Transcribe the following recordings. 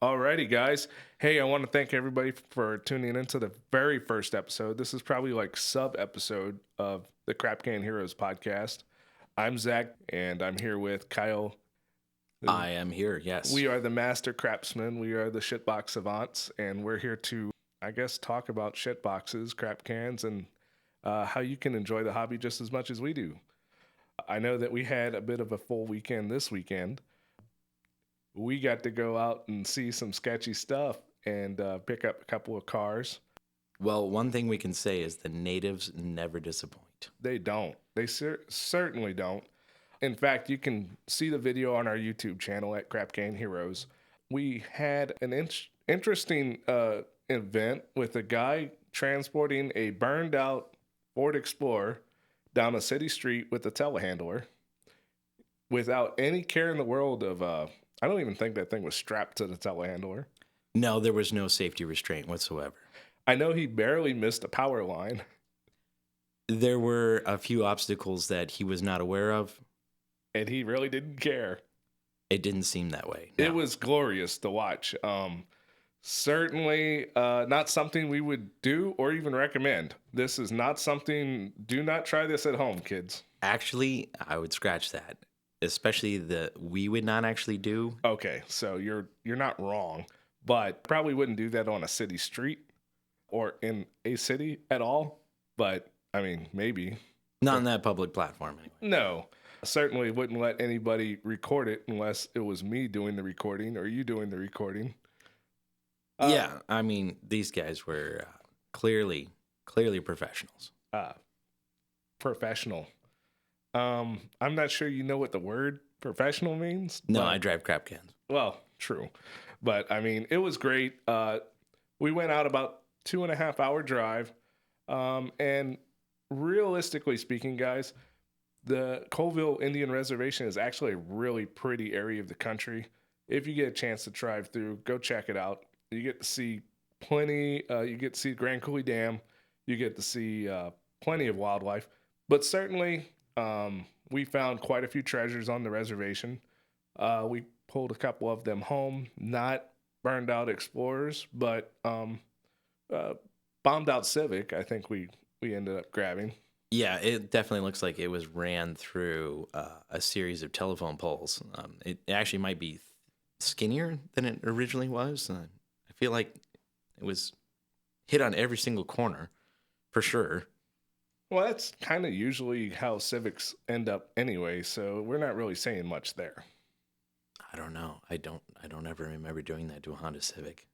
Alrighty, guys. Hey, I want to thank everybody for tuning into the very first episode. This is probably like sub episode of the Crapcan Heroes podcast. I'm Zack, and I'm here with Kyle. I am here, yes. We are the master crapsmen. We are the shitbox savants, and we're here to, I guess, talk about shitboxes, crap cans, and how you can enjoy the hobby just as much as we do. I know that we had a bit of a full weekend this weekend. We got to go out and see some sketchy stuff and pick up a couple of cars. Well, one thing we can say is the natives never disappoint. They don't. They certainly don't. In fact, you can see the video on our YouTube channel at Crapcan Heroes. We had an interesting event with a guy transporting a burned out Ford Explorer down a city street with a telehandler without any care in the world of... I don't even think that thing was strapped to the telehandler. No, there was no safety restraint whatsoever. I know he barely missed a power line. There were a few obstacles that he was not aware of. And he really didn't care. It didn't seem that way. No. It was glorious to watch. Certainly not something we would do or even recommend. This is not something, do not try this at home, kids. Actually, I would scratch that. Especially we would not actually do. Okay, so you're not wrong, but probably wouldn't do that on a city street or in a city at all. But I mean, maybe not on that public platform anyway. No, certainly wouldn't let anybody record it unless it was me doing the recording or you doing the recording. Yeah, I mean, these guys were clearly professionals. Professional. I'm not sure you know what the word professional means. No, I drive crap cans. Well, true. But I mean, it was great. We went out about 2.5 hour drive. And realistically speaking, guys, the Colville Indian Reservation is actually a really pretty area of the country. If you get a chance to drive through, go check it out. You get to see plenty. You get to see Grand Coulee Dam. You get to see plenty of wildlife. But certainly... we found quite a few treasures on the reservation. We pulled a couple of them home, not burned out Explorers, but bombed out Civic, I think we ended up grabbing. Yeah, it definitely looks like it was ran through a series of telephone poles. It actually might be skinnier than it originally was. I feel like it was hit on every single corner, for sure. Well, that's kind of usually how Civics end up anyway, so we're not really saying much there. I don't know. I don't ever remember doing that to a Honda Civic.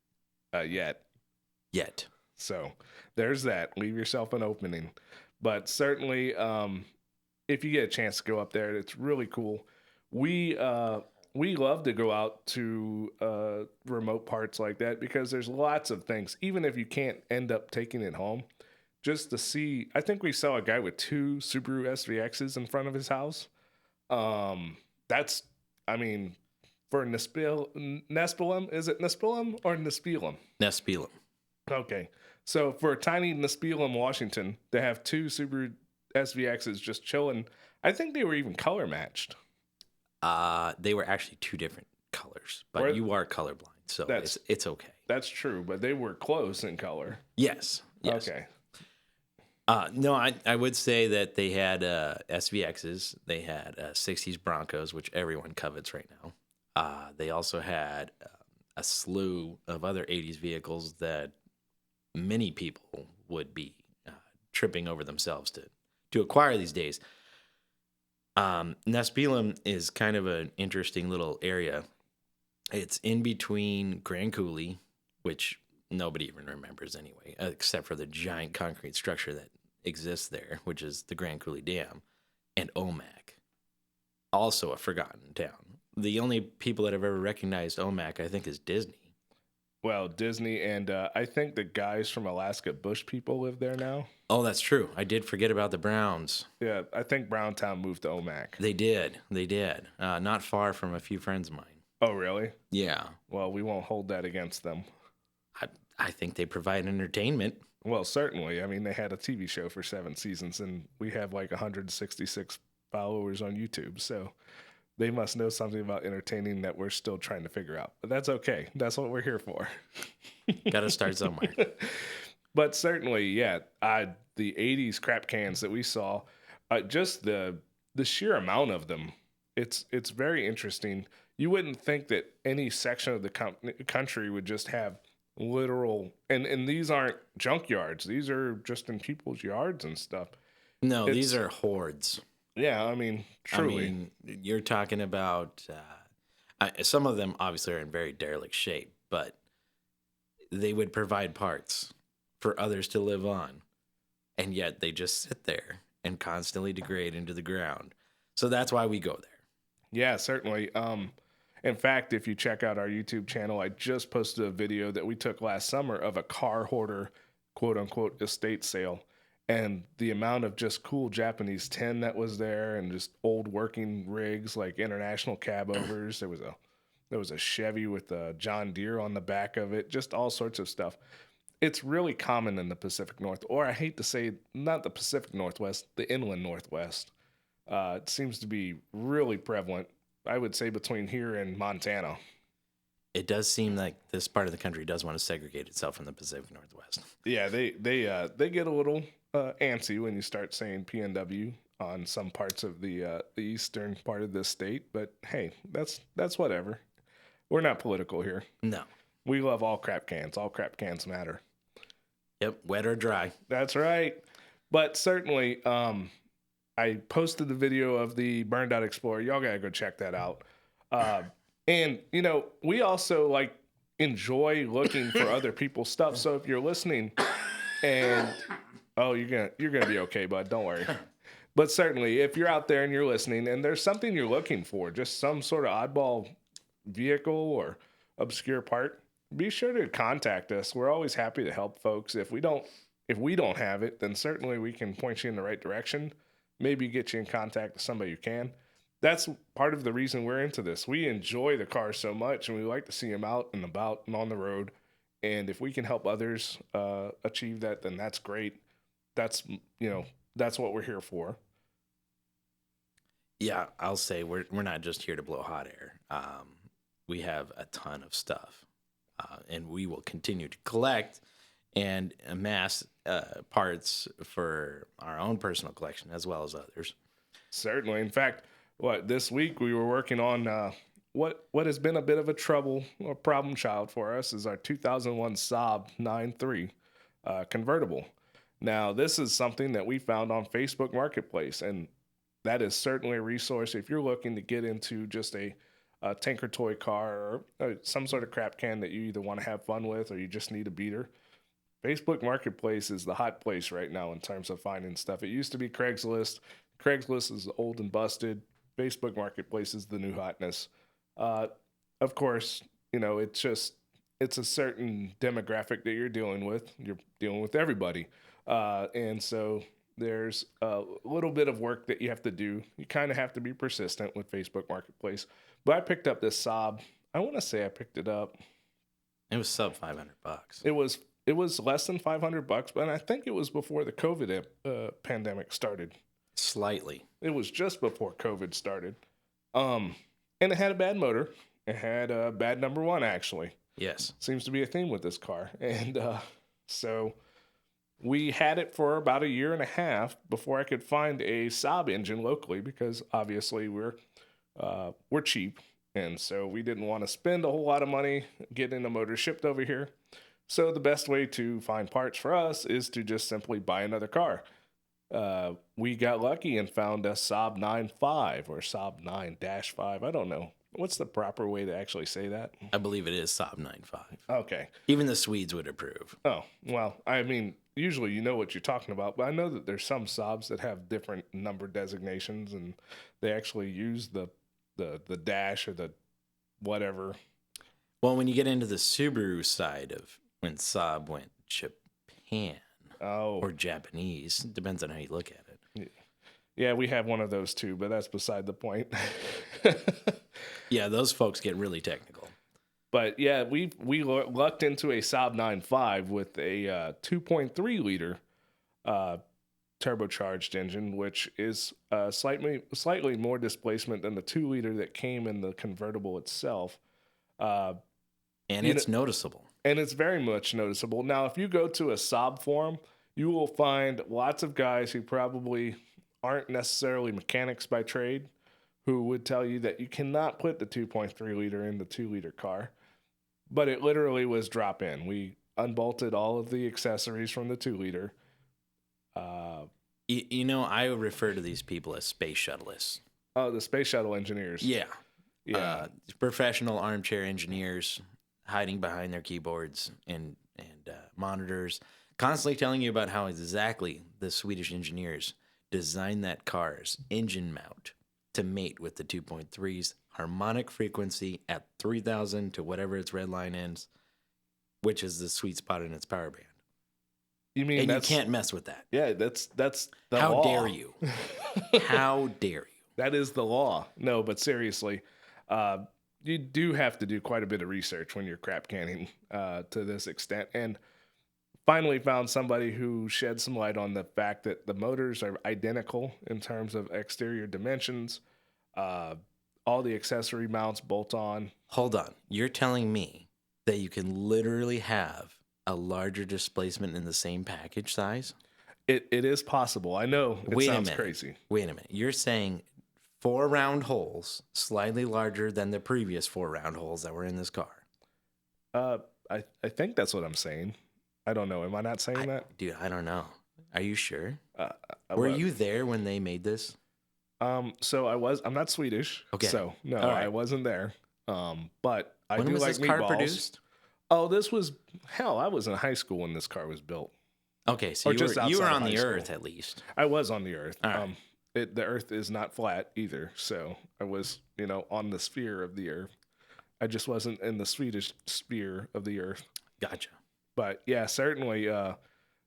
Yet. So there's that. Leave yourself an opening. But certainly, if you get a chance to go up there, it's really cool. We love to go out to remote parts like that because there's lots of things, even if you can't end up taking it home. Just to see, I think we saw a guy with 2 Subaru SVXs in front of his house. That's, I mean, for Nespelem, is it Nespelem or Nespelem? Nespelem. Okay. So for tiny Nespelem, Washington, to have 2 Subaru SVXs just chilling, I think they were even color matched. They were actually 2 different colors, but you are colorblind, so it's okay. That's true, but they were close in color. Yes. Okay. No, I would say that they had SVXs. They had 60s Broncos, which everyone covets right now. They also had a slew of other 80s vehicles that many people would be tripping over themselves to acquire these days. Nespelem is kind of an interesting little area. It's in between Grand Coulee, which nobody even remembers anyway, except for the giant concrete structure that exists there, which is the Grand Coulee Dam, and Omak, also a forgotten town. The only people that have ever recognized Omak, I think, is Disney. Well, Disney, and I think the guys from Alaska Bush people live there now. Oh, that's true. I did forget about the Browns. Yeah, I think Browntown moved to Omak. They did. Not far from a few friends of mine. Oh, really? Yeah. Well, we won't hold that against them. I think they provide entertainment. Well, certainly. I mean, they had a TV show for 7 seasons, and we have like 166 followers on YouTube. So They must know something about entertaining that we're still trying to figure out. But that's okay. That's what we're here for. Got to start somewhere. But certainly, yeah, the 80s crap cans that we saw, just the sheer amount of them, it's very interesting. You wouldn't think that any section of the country would just have literal, and these aren't junkyards. These are just in people's yards and stuff. No, these are hordes. Yeah, I mean, truly. I mean, you're talking about some of them obviously are in very derelict shape, but they would provide parts for others to live on, and yet they just sit there and constantly degrade into the ground. So that's why we go there. Yeah, certainly. In fact, if you check out our YouTube channel, I just posted a video that we took last summer of a car hoarder, quote unquote, estate sale. And the amount of just cool Japanese tin that was there, and just old working rigs like international cab overs. There was a Chevy with a John Deere on the back of it, just all sorts of stuff. It's really common in the Pacific North, or I hate to say, not the Pacific Northwest, the inland Northwest. It seems to be really prevalent, I would say, between here and Montana. It does seem like this part of the country does want to segregate itself from the Pacific Northwest. Yeah, they get a little antsy when you start saying PNW on some parts of the eastern part of this state. But hey, that's whatever. We're not political here. No. We love all crap cans. All crap cans matter. Yep, wet or dry. That's right. But certainly, I posted the video of the burned out Explorer. Y'all gotta go check that out. And you know, we also like enjoy looking for other people's stuff. So if you're listening, and you're gonna be okay, bud. Don't worry. But certainly, if you're out there and you're listening, and there's something you're looking for, just some sort of oddball vehicle or obscure part, be sure to contact us. We're always happy to help folks. If we don't have it, then certainly we can point you in the right direction. Maybe get you in contact with somebody who can. That's part of the reason we're into this. We enjoy the cars so much, and we like to see them out and about and on the road. And if we can help others achieve that, then that's great. That's what we're here for. Yeah, I'll say we're not just here to blow hot air. We have a ton of stuff, and we will continue to collect and amass parts for our own personal collection as well as others. Certainly. In fact, this week we were working on what has been a bit of a problem child for us is our 2001 Saab 9.3 convertible. Now, this is something that we found on Facebook Marketplace, and that is certainly a resource if you're looking to get into just a tinker toy car or some sort of crap can that you either want to have fun with or you just need a beater. Facebook Marketplace is the hot place right now in terms of finding stuff. It used to be Craigslist. Craigslist is old and busted. Facebook Marketplace is the new hotness. Of course, it's a certain demographic that you're dealing with. You're dealing with everybody. And so there's a little bit of work that you have to do. You kind of have to be persistent with Facebook Marketplace. But I picked up this Saab. I want to say I picked it up. It was sub $500. It was less than $500, but I think it was before the COVID pandemic started. Slightly. It was just before COVID started. And it had a bad motor. It had a bad number one, actually. Yes. Seems to be a theme with this car. And so we had it for about a year and a half before I could find a Saab engine locally because obviously we're cheap. And so we didn't want to spend a whole lot of money getting a motor shipped over here. So the best way to find parts for us is to just simply buy another car. We got lucky and found a Saab 9.5 or Saab 9-5. I don't know. What's the proper way to actually say that? I believe it is Saab 9.5. Okay. Even the Swedes would approve. Oh, well, I mean, usually you know what you're talking about, but I know that there's some Saabs that have different number designations and they actually use the dash or the whatever. Well, when you get into the Subaru side of when Saab went Japan or Japanese, depends on how you look at it. Yeah, we have one of those too, but that's beside the point. Yeah, those folks get really technical. But yeah, we lucked into a Saab 9.5 with a 2.3 liter turbocharged engine, which is slightly more displacement than the 2-liter that came in the convertible itself. And you it's noticeable. And it's very much noticeable. Now, if you go to a Saab forum, you will find lots of guys who probably aren't necessarily mechanics by trade who would tell you that you cannot put the 2.3 liter in the 2-liter car. But it literally was drop in. We unbolted all of the accessories from the 2-liter. I refer to these people as space shuttleists. Oh, the space shuttle engineers. Yeah. Professional armchair engineers hiding behind their keyboards and monitors, constantly telling you about how exactly the Swedish engineers designed that car's engine mount to mate with the 2.3's harmonic frequency at 3,000 to whatever its red line is, which is the sweet spot in its power band. You mean and you can't mess with that? Yeah, that's the How law. dare you? How dare you? That is the law. No, but seriously, you do have to do quite a bit of research when you're crap canning to this extent. And finally found somebody who shed some light on the fact that the motors are identical in terms of exterior dimensions. All the accessory mounts bolt on. Hold on. You're telling me that you can literally have a larger displacement in the same package size? It is possible. I know it sounds crazy. Wait a minute. You're saying 4 round holes, slightly larger than the previous 4 round holes that were in this car? I think that's what I'm saying. I don't know. Am I not saying that? Dude, I don't know. Are you sure? Were you there when they made this? So I'm not Swedish. Okay. So no, right. I wasn't there. But I when do was like this car meatballs. Produced? Oh, I was in high school when this car was built. Okay, so you were on the Earth at least. I was on the Earth. All right. The Earth is not flat either, so I was, on the sphere of the Earth. I just wasn't in the Swedish sphere of the Earth. Gotcha. But yeah, certainly, the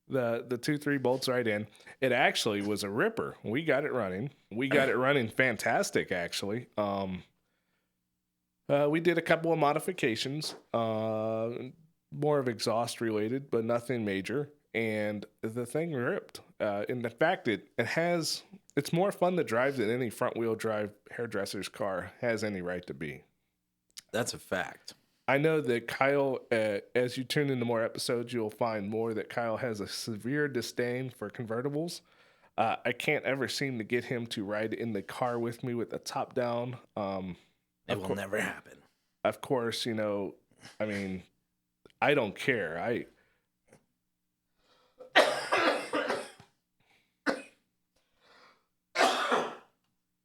2-3 bolts right in. It actually was a ripper. We got it running. We got it running fantastic, actually. We did a couple of modifications, more of exhaust related, but nothing major. And the thing ripped. In the fact, it's more fun to drive than any front wheel drive hairdresser's car has any right to be. That's a fact. I know that Kyle, as you tune into more episodes, you'll find more that Kyle has a severe disdain for convertibles. I can't ever seem to get him to ride in the car with me with the top down. It will never happen. Of course, I don't care.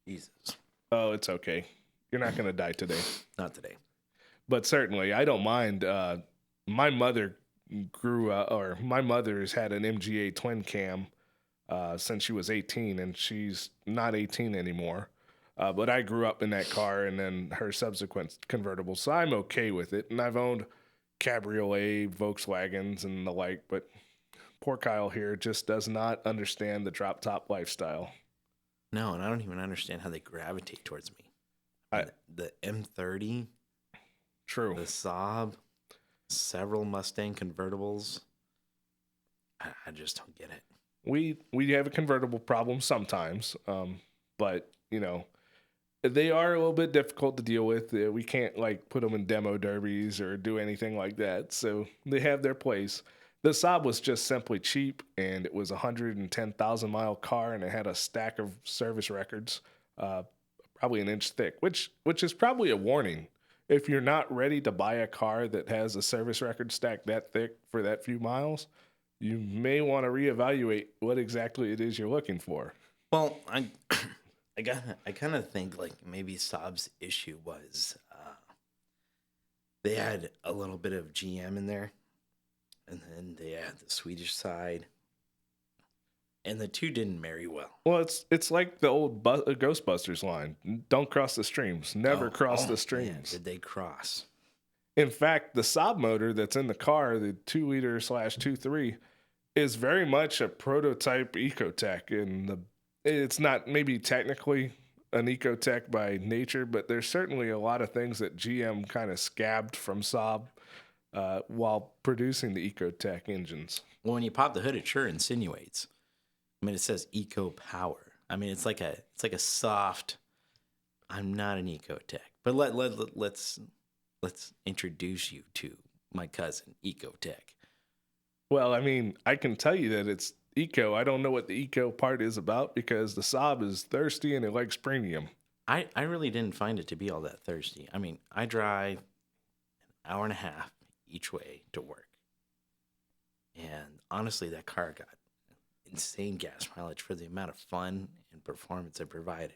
Jesus. Oh, it's okay. You're not going to die today. Not today. But certainly, I don't mind. My mother my mother's had an MGA twin cam since she was 18, and she's not 18 anymore. But I grew up in that car and then her subsequent convertible, so I'm okay with it. And I've owned Cabriolet, Volkswagens, and the like, but poor Kyle here just does not understand the drop-top lifestyle. No, and I don't even understand how they gravitate towards me. The M30, true. The Saab, several Mustang convertibles. I just don't get it. We have a convertible problem sometimes, but they are a little bit difficult to deal with. We can't put them in demo derbies or do anything like that. So they have their place. The Saab was just simply cheap, and it was a 110,000 mile car, and it had a stack of service records, probably an inch thick, which is probably a warning. If you're not ready to buy a car that has a service record stack that thick for that few miles, you may want to reevaluate what exactly it is you're looking for. Well, I kind of think maybe Saab's issue was they had a little bit of GM in there, and then they had the Swedish side, and the two didn't marry well. Well, it's like the old Ghostbusters line: "Don't cross the streams. Never cross the streams." Man, did they cross? In fact, the Saab motor that's in the car, the 2-liter/2.3, is very much a prototype Ecotec, and it's not maybe technically an Ecotec by nature, but there's certainly a lot of things that GM kind of scabbed from Saab while producing the Ecotec engines. Well, when you pop the hood, it sure insinuates. I mean, it says eco power. I mean, it's like a soft. I'm not an eco tech, but let's introduce you to my cousin Eco Tech. Well, I mean, I can tell you that it's eco. I don't know what the eco part is about because the Saab is thirsty and it likes premium. I really didn't find it to be all that thirsty. I mean, I drive an hour and a half each way to work. And honestly, that car got insane gas mileage for the amount of fun and performance it provided.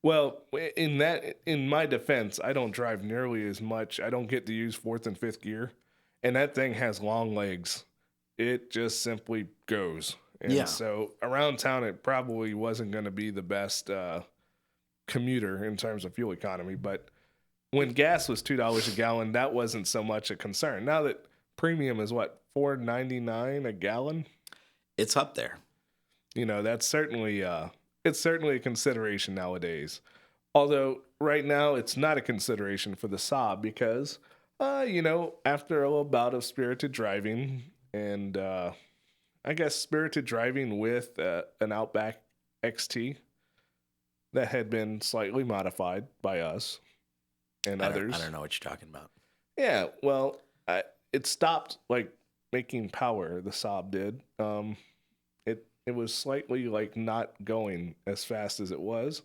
Well, in my defense, I don't drive nearly as much. I don't get to use fourth and fifth gear, and that thing has long legs. It just simply goes. And Yeah. so around town, it probably wasn't going to be the best commuter in terms of fuel economy. But when gas was $2 a gallon, that wasn't so much a concern. Now that premium is what, $4.99 a gallon? It's up there. You know, that's certainly it's certainly a consideration nowadays. Although right now it's not a consideration for the Saab because you know, after a little bout of spirited driving and I guess spirited driving with an Outback XT that had been slightly modified by us and others. I don't know what you're talking about. Yeah, well, it stopped like making power. The Saab did. It was slightly like not going as fast as it was,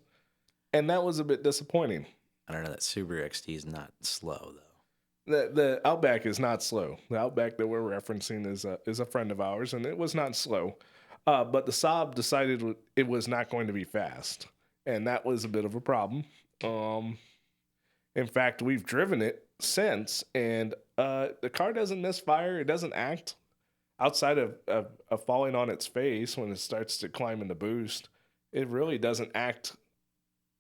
and that was a bit disappointing. I don't know. That Subaru XT is not slow though. The Outback is not slow. The Outback that we're referencing is a friend of ours, and it was not slow. But the Saab decided it was not going to be fast, and that was a bit of a problem. In fact, we've driven it since, and the car doesn't misfire. It doesn't act outside of falling on its face when it starts to climb in the boost. It really doesn't act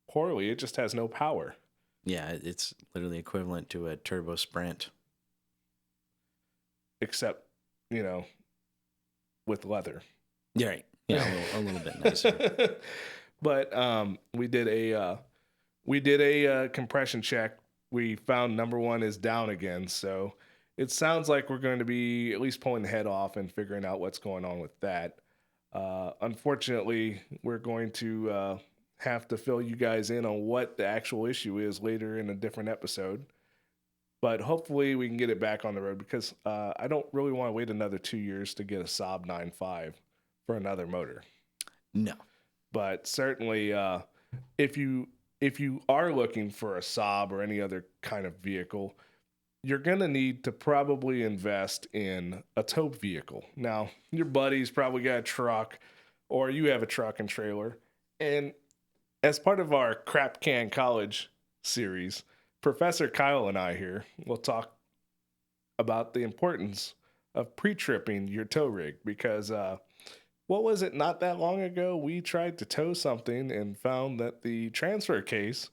poorly. It just has no power. Yeah, it's literally equivalent to a turbo sprint. Except, you know, with leather. Yeah, right. Yeah, a little bit nicer. But we did a compression check. We found number one is down again, so it sounds like we're going to be at least pulling the head off and figuring out what's going on with that. Unfortunately, we're going to have to fill you guys in on what the actual issue is later in a different episode. But hopefully we can get it back on the road because I don't really want to wait another 2 years to get a Saab 9.5 for another motor. No. But certainly, if you are looking for a Saab or any other kind of vehicle, you're going to need to probably invest in a tow vehicle. Now, your buddy's probably got a truck or you have a truck and trailer. And as part of our Crapcan College series, Professor Kyle and I here will talk about the importance of pre-tripping your tow rig because what was it, not that long ago, we tried to tow something and found that the transfer case,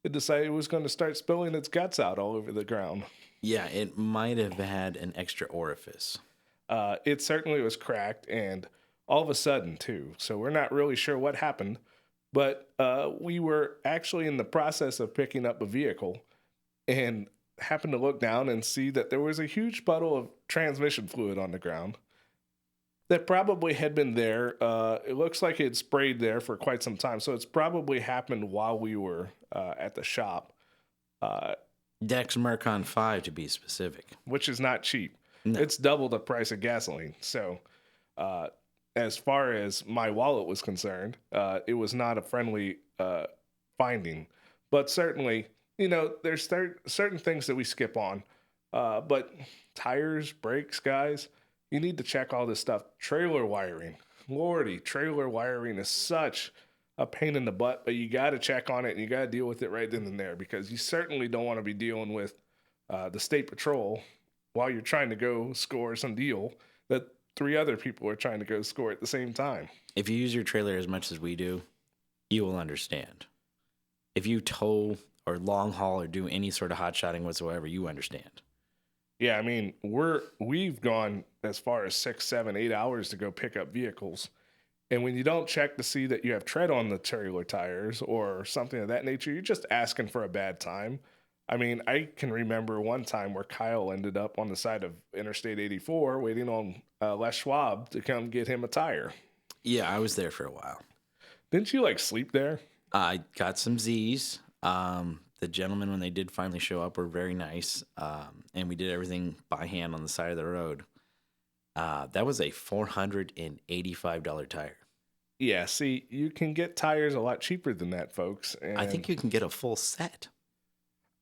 it decided it was going to start spilling its guts out all over the ground. Yeah, it might have had an extra orifice. It certainly was cracked, and all of a sudden, too. So we're not really sure what happened, but we were actually in the process of picking up a vehicle and happened to look down and see that there was a huge puddle of transmission fluid on the ground that probably had been there. It looks like it had sprayed there for quite some time, so it's probably happened while we were at the shop. Dex Mercon 5 to be specific. Which is not cheap. No. It's double the price of gasoline. So as far as my wallet was concerned, it was not a friendly finding. But certainly, you know, there's certain things that we skip on. But tires, brakes, guys, you need to check all this stuff. Trailer wiring. Lordy, trailer wiring is such a pain in the butt, but you got to check on it and you got to deal with it right then and there because you certainly don't want to be dealing with the state patrol while you're trying to go score some deal that 3 other people are trying to go score at the same time. If you use your trailer as much as we do, you will understand. If you tow or long haul or do any sort of hot shotting whatsoever, you understand. Yeah, I mean, we've gone as far as 6, 7, 8 hours to go pick up vehicles. And when you don't check to see that you have tread on the trailer tires or something of that nature, you're just asking for a bad time. I mean, I can remember one time where Kyle ended up on the side of Interstate 84 waiting on Les Schwab to come get him a tire. Yeah, I was there for a while. Didn't you like sleep there? I got some Z's. The gentlemen, when they did finally show up, were very nice. And we did everything by hand on the side of the road. That was a $485 tire. Yeah, see, you can get tires a lot cheaper than that, folks. I And think you can get a full set.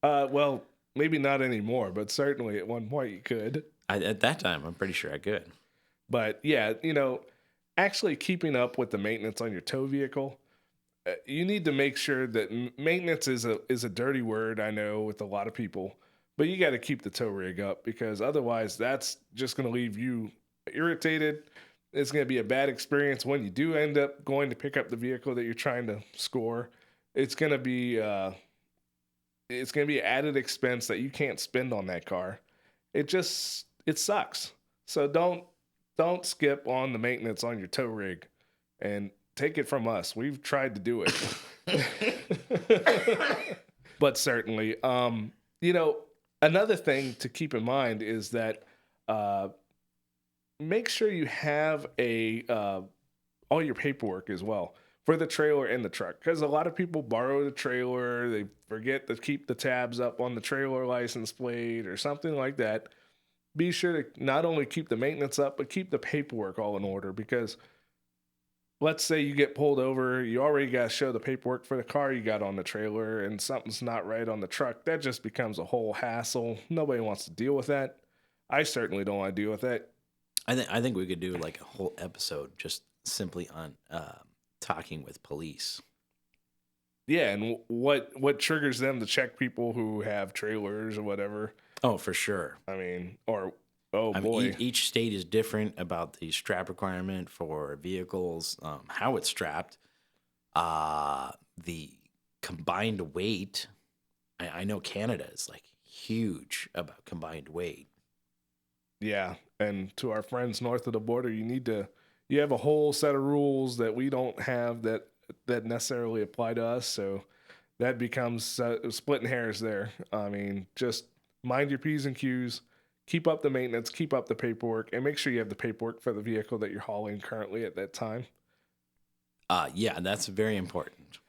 well, maybe not anymore, but certainly at one point you could. At that time, I'm pretty sure I could. But yeah, actually keeping up with the maintenance on your tow vehicle, you need to make sure that maintenance is a dirty word, I know, with a lot of people, but you got to keep the tow rig up because otherwise that's just going to leave you irritated. It's going to be a bad experience when you do end up going to pick up the vehicle that you're trying to score. It's going to be added expense that you can't spend on that car. It sucks. So don't skip on the maintenance on your tow rig and take it from us. We've tried to do it. But certainly, another thing to keep in mind is that make sure you have all your paperwork as well for the trailer and the truck, because a lot of people borrow the trailer, they forget to keep the tabs up on the trailer license plate or something like that. Be sure to not only keep the maintenance up, but keep the paperwork all in order, because let's say you get pulled over, you already got to show the paperwork for the car you got on the trailer, and something's not right on the truck. That just becomes a whole hassle. Nobody wants to deal with that. I certainly don't want to deal with that. I think we could do like a whole episode just simply on talking with police. Yeah, and what triggers them to check people who have trailers or whatever. Oh, for sure. I mean, each state is different about the strap requirement for vehicles, how it's strapped, the combined weight. I know Canada is like huge about combined weight. Yeah, and to our friends north of the border, you have a whole set of rules that we don't have that necessarily apply to us. So that becomes splitting hairs there. I mean, just mind your P's and Q's, keep up the maintenance, keep up the paperwork, and make sure you have the paperwork for the vehicle that you're hauling currently at that time. Yeah, that's very important.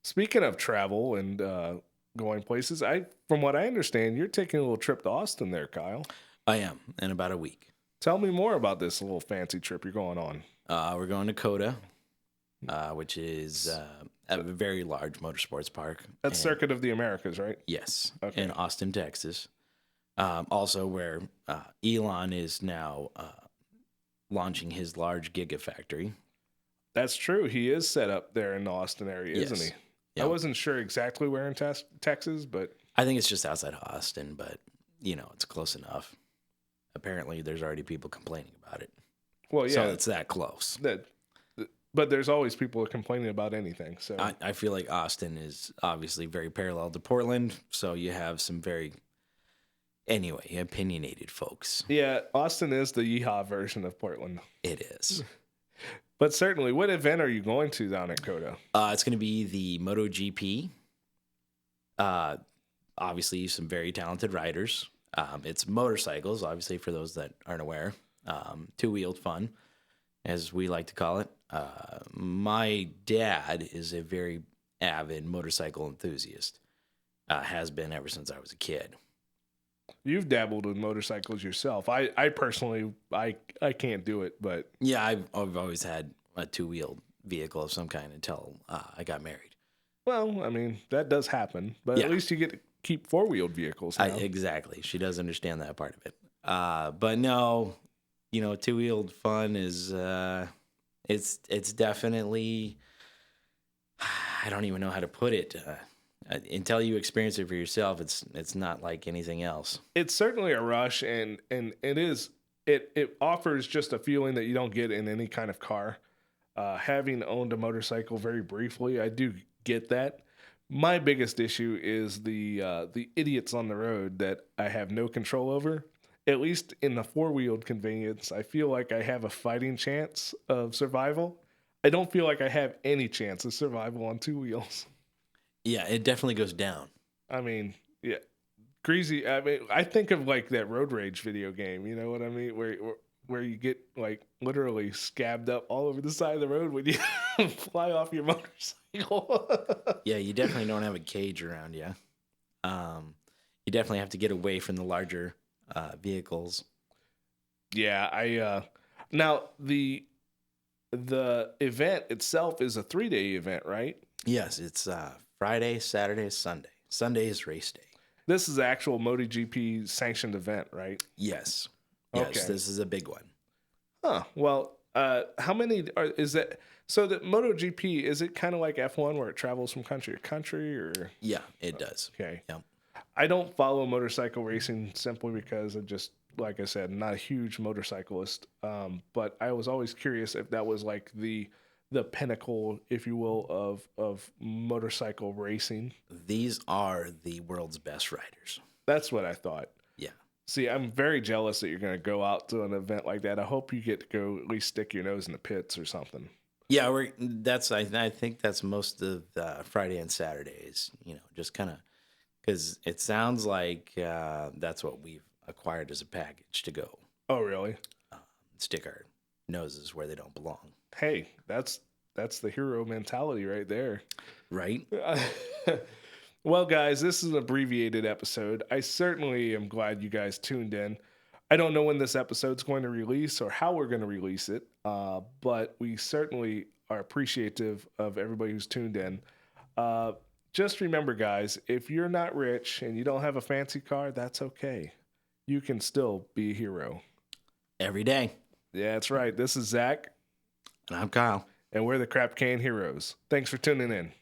Speaking of travel and going places, from what I understand, you're taking a little trip to Austin there, Kyle. I am, in about a week. Tell me more about this little fancy trip you're going on. We're going to COTA, which is a very large motorsports park. That's Circuit of the Americas, right? Yes, okay. In Austin, Texas. Also where Elon is now launching his large gigafactory. That's true. He is set up there in the Austin area, isn't he? Yep. I wasn't sure exactly where in Texas, but... I think it's just outside of Austin, but, it's close enough. Apparently, there's already people complaining about it. Well, yeah. So it's that close. But there's always people complaining about anything. So I feel like Austin is obviously very parallel to Portland, so you have some very... Anyway, opinionated folks. Yeah, Austin is the yeehaw version of Portland. It is. But certainly, what event are you going to down at COTA? It's going to be the MotoGP. Obviously, some very talented riders. It's motorcycles, obviously, for those that aren't aware. Two-wheeled fun, as we like to call it. My dad is a very avid motorcycle enthusiast. Has been ever since I was a kid. You've dabbled with motorcycles yourself. I personally, I can't do it, but... Yeah, I've always had a two-wheeled vehicle of some kind until I got married. Well, I mean, that does happen, but at least you get to keep four-wheeled vehicles now. Exactly. She does understand that part of it. But no, two-wheeled fun is, it's definitely, I don't even know how to put it. Until you experience it for yourself, it's not like anything else. It's certainly a rush, and it offers just a feeling that you don't get in any kind of car. Having owned a motorcycle very briefly, I do get that. My biggest issue is the idiots on the road that I have no control over. At least in the four-wheeled convenience, I feel like I have a fighting chance of survival. I don't feel like I have any chance of survival on two wheels. Yeah, it definitely goes down. I mean, yeah, greasy. I mean, I think of like that Road Rage video game. You know what I mean? Where where you get like literally scabbed up all over the side of the road when you fly off your motorcycle. Yeah, you definitely don't have a cage around you. You definitely have to get away from the larger vehicles. Yeah, I now the event itself is a 3-day event, right? Yes, it's Friday, Saturday, Sunday. Sunday is race day. This is the actual MotoGP sanctioned event, right? Yes. Okay. Yes, this is a big one. Huh. Well, how many is that? So the MotoGP, is it kind of like F1 where it travels from country to country, or? Yeah, it does. Okay. Yep. I don't follow motorcycle racing simply because I just, like I said, not a huge motorcyclist. But I was always curious if that was like the pinnacle, if you will, of motorcycle racing. These are the world's best riders. That's what I thought. Yeah. See, I'm very jealous that you're going to go out to an event like that. I hope you get to go at least stick your nose in the pits or something. Yeah, I think that's most of Friday and Saturdays, just kind of, because it sounds like that's what we've acquired as a package to go. Oh, really? Stick our noses where they don't belong. Hey, that's the hero mentality right there. Right? Well, guys, this is an abbreviated episode. I certainly am glad you guys tuned in. I don't know when this episode's going to release or how we're going to release it, but we certainly are appreciative of everybody who's tuned in. Just remember, guys, if you're not rich and you don't have a fancy car, that's okay. You can still be a hero. Every day. Yeah, that's right. This is Zack. And I'm Kyle. And we're the Crapcan Heroes. Thanks for tuning in.